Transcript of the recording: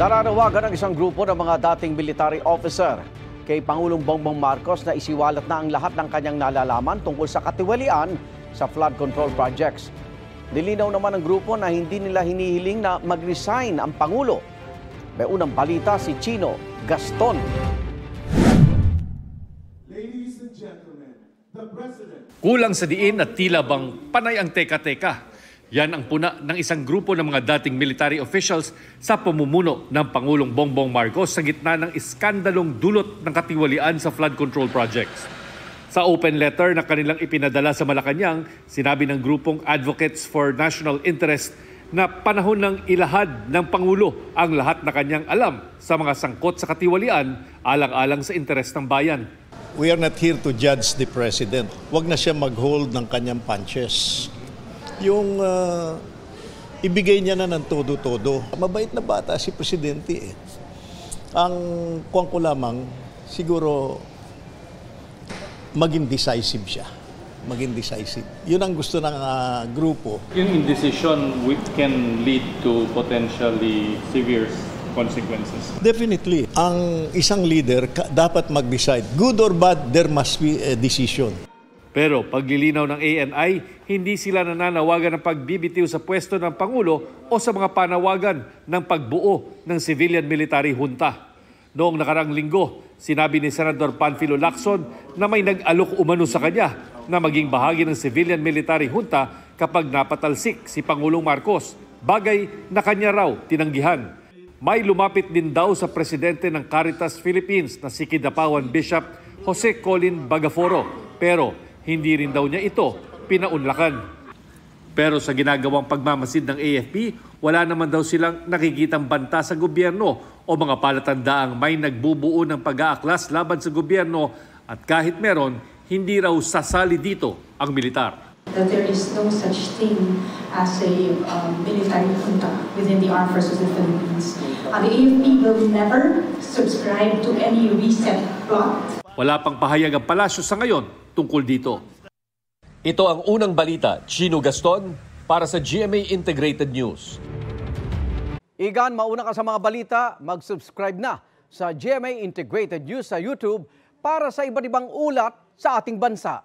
Nananawagan ang isang grupo ng mga dating military officer kay Pangulong Bongbong Marcos na isiwalat na ang lahat ng kanyang nalalaman tungkol sa katiwalian sa flood control projects. Nilinaw naman ng grupo na hindi nila hinihiling na mag-resign ang Pangulo. May unang balita si Chino Gaston. Ladies and gentlemen, the President. Kulang sa diin at tila bang panay ang teka-teka. Yan ang puna ng isang grupo ng mga dating military officials sa pamumuno ng Pangulong Bongbong Marcos sa gitna ng iskandalong dulot ng katiwalian sa flood control projects. Sa open letter na kanilang ipinadala sa Malacanang, sinabi ng grupong Advocates for National Interest na panahon ng ilahad ng Pangulo ang lahat na kanyang alam sa mga sangkot sa katiwalian alang-alang sa interes ng bayan. We are not here to judge the President. Huwag na siya mag-hold ng kanyang punches. Yung ibigay niya na ng todo-todo. Mabait na bata si Presidente eh. Ang kuwang ko lamang, siguro maging decisive siya. Maging decisive. Yun ang gusto ng grupo. Yung indecision can lead to potentially severe consequences. Definitely. Ang isang leader dapat mag-decide. Good or bad, there must be a decision. Pero paglilinaw ng ANI, hindi sila nananawagan ng pagbibitiw sa pwesto ng Pangulo o sa mga panawagan ng pagbuo ng civilian-military junta. Noong nakarang linggo, sinabi ni Senador Panfilo Lacson na may nag-alok umano sa kanya na maging bahagi ng civilian-military junta kapag napatalsik si Pangulong Marcos, bagay na kanya raw tinanggihan. May lumapit din daw sa presidente ng Caritas Philippines na si Kidapawan Bishop Jose Colin Bagaforo, pero hindi rin daw niya ito pinaunlakan. Pero sa ginagawang pagmamasid ng AFP, wala naman daw silang nakikitang banta sa gobyerno o mga palatandaang may nagbubuo ng pag-aaklas laban sa gobyerno at kahit meron, hindi raw sasali dito ang militar. That there is no such thing as a military junta within the Armed Forces of the Philippines. The AFP will never subscribe to any reset plot. Wala pang pahayag ang palasyo sa ngayon tungkol dito. Ito ang unang balita, Chino Gaston, para sa GMA Integrated News. Igan, mauna ka sa mga balita, mag-subscribe na sa GMA Integrated News sa YouTube para sa iba't ibang ulat sa ating bansa.